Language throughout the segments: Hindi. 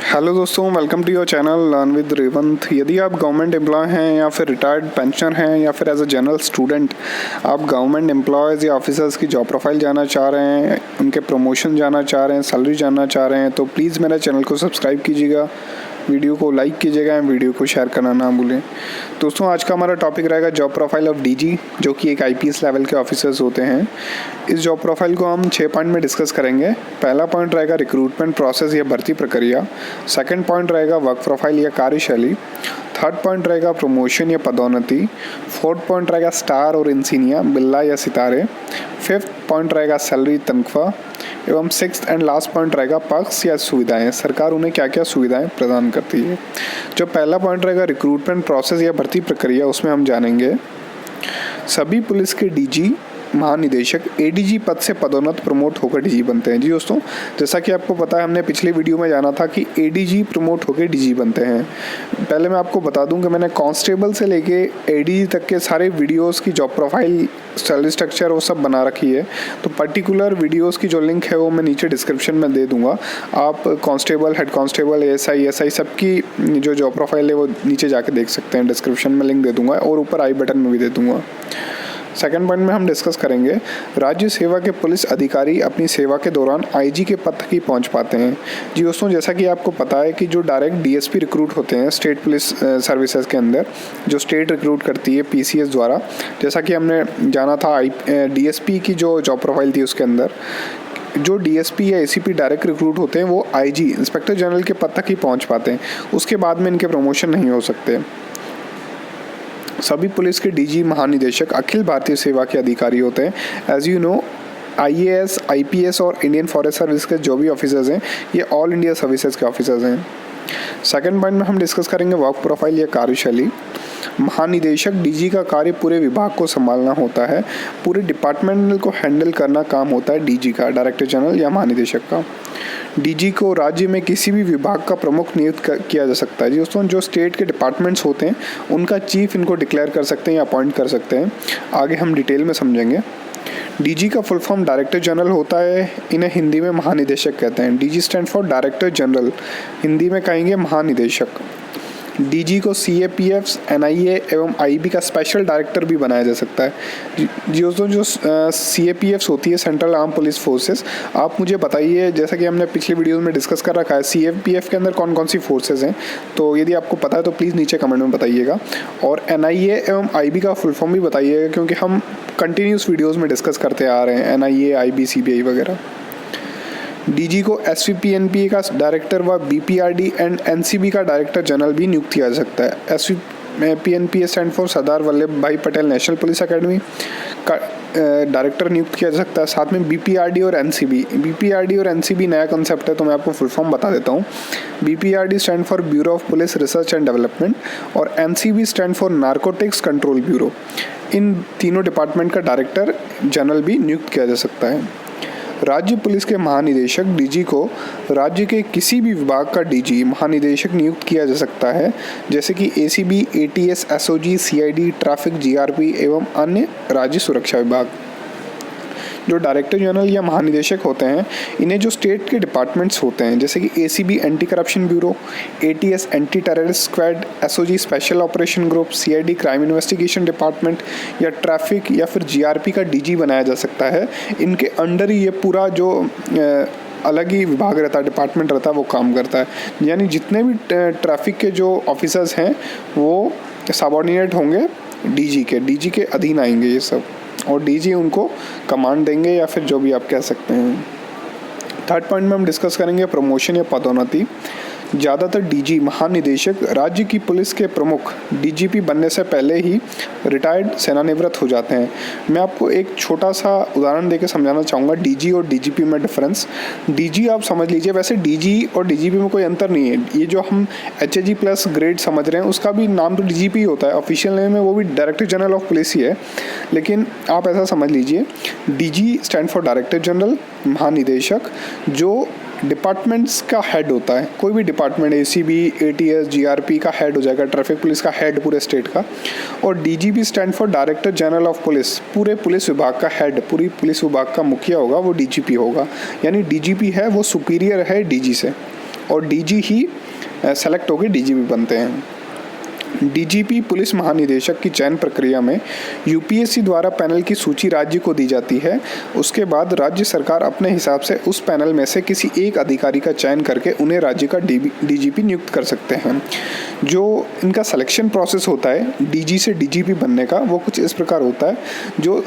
हेलो दोस्तों, welcome to your channel learn with Revanth. यदि आप गवर्नमेंट एम्प्लॉय हैं या फिर रिटायर्ड पेंशनर हैं या फिर एज अ जनरल स्टूडेंट आप गवर्नमेंट एम्प्लॉयज़ या ऑफिसर्स की जॉब प्रोफाइल जानना चाह रहे हैं, उनके प्रमोशन जानना चाह रहे हैं, सैलरी जानना चाह रहे हैं, तो प्लीज़ मेरा चैनल को सब्सक्राइब कीजिएगा, वीडियो को लाइक कीजिएगा एंड वीडियो को शेयर करना ना भूलें। दोस्तों, आज का हमारा टॉपिक रहेगा जॉब प्रोफाइल ऑफ डीजी, जो कि एक आईपीएस लेवल के ऑफिसर्स होते हैं। इस जॉब प्रोफाइल को हम 6 पॉइंट में डिस्कस करेंगे। पहला पॉइंट रहेगा रिक्रूटमेंट प्रोसेस या भर्ती प्रक्रिया। सेकंड पॉइंट रहेगा वर्क प्रोफाइल या कार्यशैली। थर्ड पॉइंट रहेगा प्रमोशन या पदोन्नति। फोर्थ पॉइंट रहेगा स्टार और इंसिनिया, बिल्ला या सितारे। फिफ्थ पॉइंट रहेगा सैलरी, तनख्वाह। एवं सिक्स्थ एंड लास्ट पॉइंट रहेगा पक्ष या सुविधाएं, सरकार उन्हें क्या क्या सुविधाएं प्रदान करती है। जो पहला पॉइंट रहेगा रिक्रूटमेंट प्रोसेस या भर्ती प्रक्रिया, उसमें हम जानेंगे सभी पुलिस के डीजी महानिदेशक एडीजी पद से पदोन्नत प्रमोट होकर डीजी बनते हैं। जी दोस्तों, जैसा कि आपको पता है, हमने पिछले वीडियो में जाना था कि एडीजी प्रमोट होकर डीजी बनते हैं। पहले मैं आपको बता दूं कि मैंने कांस्टेबल से लेके एडीजी तक के सारे वीडियोस की जॉब प्रोफाइल, सैलरी स्ट्रक्चर वो सब बना रखी है। तो पर्टिकुलर वीडियोस की जो लिंक है वो मैं नीचे डिस्क्रिप्शन में दे दूंगा। आप कांस्टेबल, हेड कांस्टेबल, एएसआई सबकी जो जॉब प्रोफाइल है वो नीचे जाके देख सकते हैं। डिस्क्रिप्शन में लिंक दे दूंगा और ऊपर आई बटन में भी दे दूंगा। सेकंड पॉइंट में हम डिस्कस करेंगे राज्य सेवा के पुलिस अधिकारी अपनी सेवा के दौरान आईजी के पद तक ही पहुंच पाते हैं। जी दोस्तों, जैसा कि आपको पता है कि जो डायरेक्ट डीएसपी रिक्रूट होते हैं स्टेट पुलिस सर्विसेज के अंदर, जो स्टेट रिक्रूट करती है पीसीएस द्वारा, जैसा कि हमने जाना था डीएसपी की जो जॉब प्रोफाइल थी उसके अंदर, जो डीएसपी या एसीपी डायरेक्ट रिक्रूट होते हैं वो आईजी, इंस्पेक्टर जनरल के पद तक ही पहुँच पाते हैं। उसके बाद में इनके प्रमोशन नहीं हो सकते। सभी पुलिस के डीजी महानिदेशक अखिल भारतीय सेवा के अधिकारी होते हैं। As you know, IAS, IPS और इंडियन फॉरेस्ट सर्विस के जो भी ऑफिसर्स हैं ये ऑल इंडिया सर्विसेज के ऑफिसर्स हैं। सेकंड पॉइंट में हम डिस्कस करेंगे वर्क प्रोफाइल या कार्यशैली। महानिदेशक डीजी का कार्य पूरे विभाग को संभालना होता है। पूरे डिपार्टमेंट को हैंडल करना काम होता है डीजी का, डायरेक्टर जनरल या महानिदेशक का। डीजी को राज्य में किसी भी विभाग का प्रमुख नियुक्त किया जा सकता है। जी दोस्तों, जो स्टेट के डिपार्टमेंट्स होते हैं उनका चीफ इनको डिक्लेयर कर सकते हैं या अपॉइंट कर सकते हैं। आगे हम डिटेल में समझेंगे। डीजी का फुल फॉर्म डायरेक्टर जनरल होता है, इन्हें हिंदी में महानिदेशक कहते हैं। DG stand for director general, Hindi में कहेंगे महानिदेशक। डीजी को सीएपीएफ, एनआईए एवं आईबी का स्पेशल डायरेक्टर भी बनाया जा सकता है। जी दोस्तों, जो सीएपीएफ होती है सेंट्रल आर्म पुलिस फोर्सेस, आप मुझे बताइए, जैसा कि हमने पिछले वीडियोस में डिस्कस कर रखा है, सीएपीएफ के अंदर कौन कौन सी फोर्सेस हैं, तो यदि आपको पता है तो प्लीज़ नीचे कमेंट में बताइएगा। और एनआईए एवं आईबी का फुल फॉर्म भी बताइएगा, क्योंकि हम कंटिन्यूस वीडियोज़ में डिस्कस करते आ रहे हैं एनआईए, आईबी, सीबीआई वगैरह। डीजी को एसवीपीएनपी का डायरेक्टर व बीपीआरडी एंड एनसीबी का डायरेक्टर जनरल भी नियुक्त किया जा सकता है। एसवीपीएनपी स्टैंड फॉर सरदार वल्लभ भाई पटेल नेशनल पुलिस एकेडमी का डायरेक्टर नियुक्त किया जा सकता है। साथ में बीपीआरडी और एनसीबी नया कॉन्सेप्ट है, तो मैं आपको फुल फॉर्म बता देता हूँ। BPRD stand for bureau of police research and development और NCB stand for narcotics control bureau. इन तीनों डिपार्टमेंट का डायरेक्टर जनरल भी नियुक्त किया जा सकता है। राज्य पुलिस के महानिदेशक डीजी को राज्य के किसी भी विभाग का डीजी महानिदेशक नियुक्त किया जा सकता है, जैसे कि ACB, ATS, SOG, CID, traffic, GRP एवं अन्य राज्य सुरक्षा विभाग। जो डायरेक्टर जनरल या महानिदेशक होते हैं, इन्हें जो स्टेट के डिपार्टमेंट्स होते हैं, जैसे कि ACB anti corruption bureau, ATS anti terrorist squad, SOG special operation group, CID crime investigation department या ट्रैफिक या फिर जीआरपी का डीजी बनाया जा सकता है। इनके अंडर ही ये पूरा जो अलग ही विभाग रहता है, डिपार्टमेंट रहता है, वो काम करता है। यानी जितने भी ट्रैफिक के जो ऑफिसर्स हैं वो सबऑर्डिनेट होंगे डीजी के अधीन आएंगे ये सब, और डीजी उनको कमांड देंगे या फिर जो भी आप कह सकते हैं। थर्ड पॉइंट में हम डिस्कस करेंगे प्रमोशन या पदोन्नति। ज़्यादातर डीजी महानिदेशक राज्य की पुलिस के प्रमुख डीजीपी बनने से पहले ही रिटायर्ड सेवानिवृत्त हो जाते हैं। मैं आपको एक छोटा सा उदाहरण देकर समझाना चाहूँगा डीजी और डीजीपी में डिफरेंस। डीजी आप समझ लीजिए, वैसे डीजी और डीजीपी में कोई अंतर नहीं है। ये जो हम एचएजी प्लस ग्रेड समझ रहे हैं उसका भी नाम तो डीजीपी होता है, ऑफिशियल नेम है वो भी डायरेक्टर जनरल ऑफ पुलिस ही है, लेकिन आप ऐसा समझ लीजिए DG stand for director general, महानिदेशक, जो डिपार्टमेंट्स का हेड होता है। कोई भी डिपार्टमेंट, एसीबी, एटीएस, जीआरपी का हेड हो जाएगा, ट्रैफिक पुलिस का हेड पूरे स्टेट का। और DGP stand for director general of police, पूरे पुलिस विभाग का हेड, पूरी पुलिस विभाग का मुखिया होगा वो डीजीपी होगा। यानी डीजीपी है वो सुपीरियर है डीजी से। और डीजी ही सेलेक्ट होकर डीजीपी बनते हैं। डीजीपी पुलिस महानिदेशक की चयन प्रक्रिया में यूपीएससी द्वारा पैनल की सूची राज्य को दी जाती है। उसके बाद राज्य सरकार अपने हिसाब से उस पैनल में से किसी एक अधिकारी का चयन करके उन्हें राज्य का डीजीपी नियुक्त कर सकते हैं। जो इनका सिलेक्शन प्रोसेस होता है डीजी से डीजीपी बनने का, वो कुछ इस प्रकार होता है। जो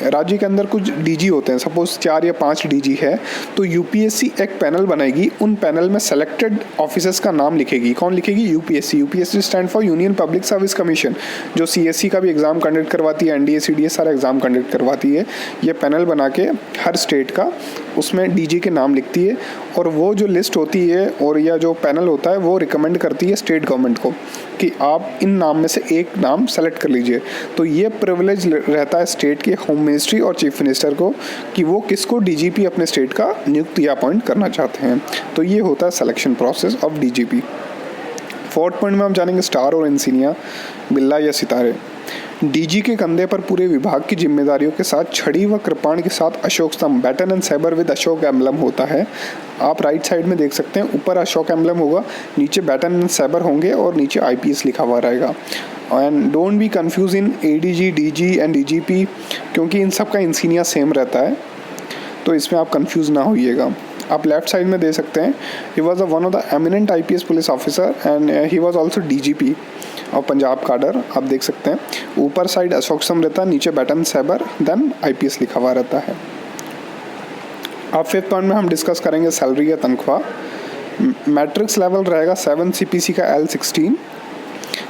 राज्य के अंदर कुछ डीजी होते हैं, सपोज 4 या 5 डीजी है, तो यूपीएससी एक पैनल बनाएगी। उन पैनल में सेलेक्टेड ऑफिसर्स का नाम लिखेगी। कौन लिखेगी? UPSC. UPSC stand for union public service commission, जो सीएससी का भी एग्जाम कंडक्ट करवाती है, एनडीए सीडीएस सारा एग्जाम कंडक्ट करवाती है। ये पैनल बना के हर स्टेट का उसमें डीजी के नाम लिखती है, और वो जो लिस्ट होती है और या जो पैनल होता है वो रिकमेंड करती है स्टेट गवर्नमेंट को कि आप इन नाम में से एक नाम सेलेक्ट कर लीजिए। तो ये प्रिविलेज रहता है स्टेट के होम मिनिस्ट्री और चीफ मिनिस्टर को कि वो किसको डीजीपी अपने स्टेट का नियुक्त या अपॉइंट करना चाहते हैं। तो ये होता है selection process of DGP. 4th point में हम जानेंगे स्टार और इंसिनिया, बिल्ला या सितारे। डीजी के कंधे पर पूरे विभाग की जिम्मेदारियों के साथ छड़ी व कृपाण के साथ Ashok Stambh, baton and sabre with Ashok emblem होता है। आप राइट साइड में देख सकते हैं, ऊपर अशोक एम्बलम होगा, नीचे बैटन एंड सैबर होंगे और नीचे आईपीएस लिखा हुआ रहेगा। And don't be confuse in ADG, DG and DGP, क्योंकि इन सब का इंसिनिया सेम रहता है, तो इसमें आप कंफ्यूज ना होइएगा। आप लेफ्ट साइड में दे सकते हैं, he was one of the eminent IPS police officer and he was also DGP और पंजाब काडर, आप देख सकते हैं। ऊपर साइड अशोक स्तंभ रहता है, नीचे बैटन सैबर, देन आईपीएस लिखा हुआ रहता है। अब 5th पॉइंट में हम डिस्कस करेंगे सैलरी या तनख्वाह। मैट्रिक्स लेवल रहेगा 7 सीपीसी का L16,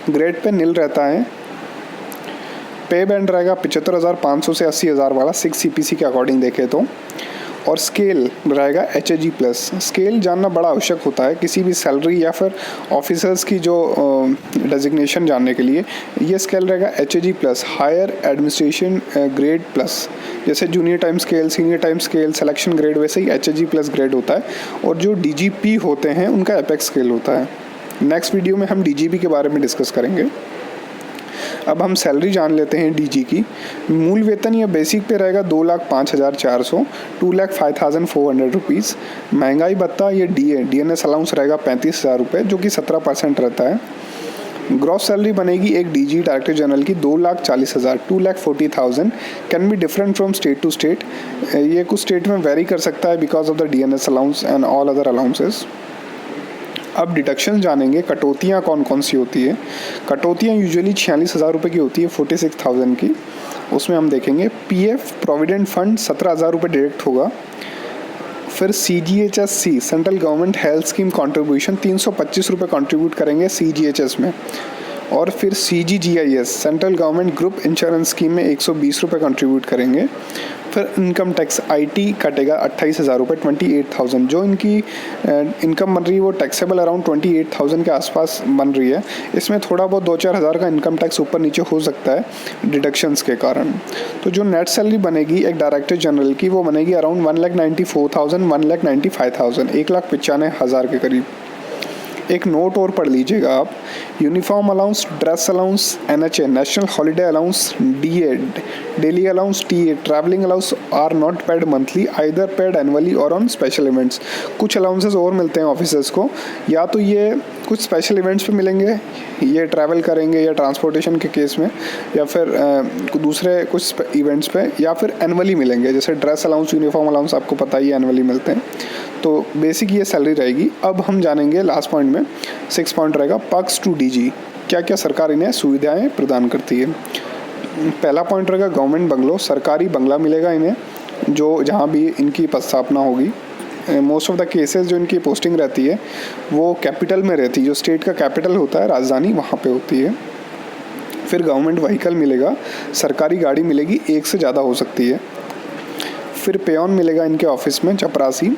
ग्रेड पे निल रहता है। पे बैंड रहेगा 75,500 से 80,000 वाला 6 सीपीसी के अकॉर्डिंग देखें तो। और स्केल रहेगा HG+। स्केल जानना बड़ा आवश्यक होता है किसी भी सैलरी या फिर ऑफिसर्स की जो डेजिग्नेशन जानने के लिए। ये स्केल रहेगा HG+, higher administration grade plus. जैसे junior time scale, senior time scale, selection grade, वैसे ही HG+ ग्रेड होता है। और जो DGP होते हैं उनका एपेक्स स्केल होता है। नेक्स्ट वीडियो में हम DGP के बारे में डिस्कस करेंगे। अब हम सैलरी जान लेते हैं डीजी की। मूल वेतन या बेसिक पे रहेगा 2,05,400, 2,05,400 रुपीज़। महंगाई भत्ता ये DNS अलाउंस रहेगा 35,000 रुपये, जो कि 17% रहता है। ग्रॉस सैलरी बनेगी एक डीजी डायरेक्टर जनरल की 2,40,000, 2,40,000, can be different from state to state. ये कुछ स्टेट में वेरी कर सकता है because of the DNS allowance and all other allowances. अब डिडक्शन जानेंगे, कटौतियाँ कौन कौन सी होती है। कटौतियाँ यूजुअली 46,000 रुपये की होती है, 46,000 की। उसमें हम देखेंगे पीएफ प्रोविडेंट फंड 17,000 रुपये डायरेक्ट होगा। फिर CGHS central government health scheme contribution 325 रुपये कंट्रीब्यूट करेंगे CGHS में। और फिर CGGIS central government group insurance scheme में 120 रुपये कंट्रीब्यूट करेंगे। फिर इनकम टैक्स IT कटेगा 28,000 रुपये, 28,000। जो इनकी इनकम बन रही है वो टैक्सेबल अराउंड 28,000 के आसपास बन रही है। इसमें थोड़ा बहुत 2-4 हज़ार का इनकम टैक्स ऊपर नीचे हो सकता है डिडक्शंस के कारण। तो जो नेट सैलरी बनेगी एक डायरेक्टर जनरल की, वो बनेगी अराउंड 1,94,000, 1,95,000, 1,95,000 के करीब। एक नोट और पढ़ लीजिएगा आप, uniform allowance, dress allowance, NHA national holiday allowance, DA daily allowance, TA travelling allowance are not paid monthly, either paid annually और ऑन स्पेशल इवेंट्स। कुछ अलाउंसेस और मिलते हैं ऑफिसर्स को, या तो ये कुछ स्पेशल इवेंट्स पे मिलेंगे, ये ट्रैवल करेंगे या ट्रांसपोर्टेशन के केस में, या फिर दूसरे कुछ इवेंट्स पे, या फिर एनुअली मिलेंगे। जैसे ड्रेस अलाउंस, यूनिफॉर्म अलाउंस आपको पता ही है एनुअली मिलते हैं। तो बेसिक ये सैलरी रहेगी। अब हम जानेंगे लास्ट पॉइंट में 6 पॉइंट रहेगा पक्ष टू डीजी, क्या क्या सरकार इन्हें सुविधाएं प्रदान करती है। पहला पॉइंट रहेगा गवर्नमेंट बंगलो, सरकारी बंगला मिलेगा इन्हें, जो जहाँ भी इनकी पदस्थापना होगी। मोस्ट ऑफ द केसेस जो इनकी पोस्टिंग रहती है वो कैपिटल में रहती है, जो स्टेट का कैपिटल होता है राजधानी, वहाँ पे होती है। फिर गवर्नमेंट व्हीकल मिलेगा, सरकारी गाड़ी मिलेगी, एक से ज़्यादा हो सकती है। फिर पेऑन मिलेगा इनके ऑफिस में, चपरासी।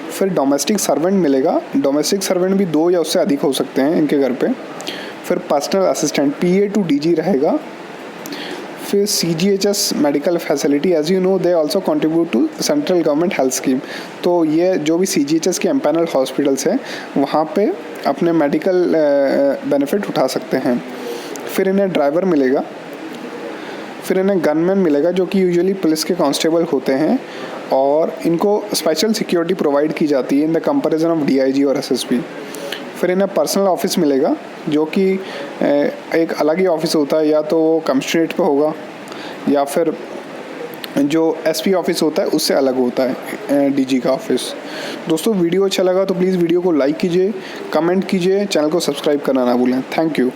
फिर डोमेस्टिक सर्वेंट मिलेगा, डोमेस्टिक सर्वेंट भी 2 या उससे अधिक हो सकते हैं इनके घर पे। फिर personal assistant PA to DG रहेगा। फिर CGHS medical facility, as you know they also contribute to central government health scheme. तो ये जो भी CGHS के एम्पैनल हॉस्पिटल्स हैं वहाँ पे अपने मेडिकल बेनिफिट उठा सकते हैं। फिर इन्हें ड्राइवर मिलेगा। फिर इन्हें गनमैन मिलेगा, जो कि यूजुअली पुलिस के कांस्टेबल होते हैं। और इनको स्पेशल सिक्योरिटी प्रोवाइड की जाती है in the comparison of DIG और एसएसपी। फिर इन्हें पर्सनल ऑफिस मिलेगा जो कि एक अलग ही ऑफिस होता है, या तो वो कमिश्नरेट पे होगा या फिर जो एसपी ऑफिस होता है उससे अलग होता है डीजी का ऑफिस। दोस्तों वीडियो अच्छा लगा तो प्लीज़ वीडियो को लाइक कीजिए, कमेंट कीजिए, चैनल को सब्सक्राइब करना ना भूलें। Thank you.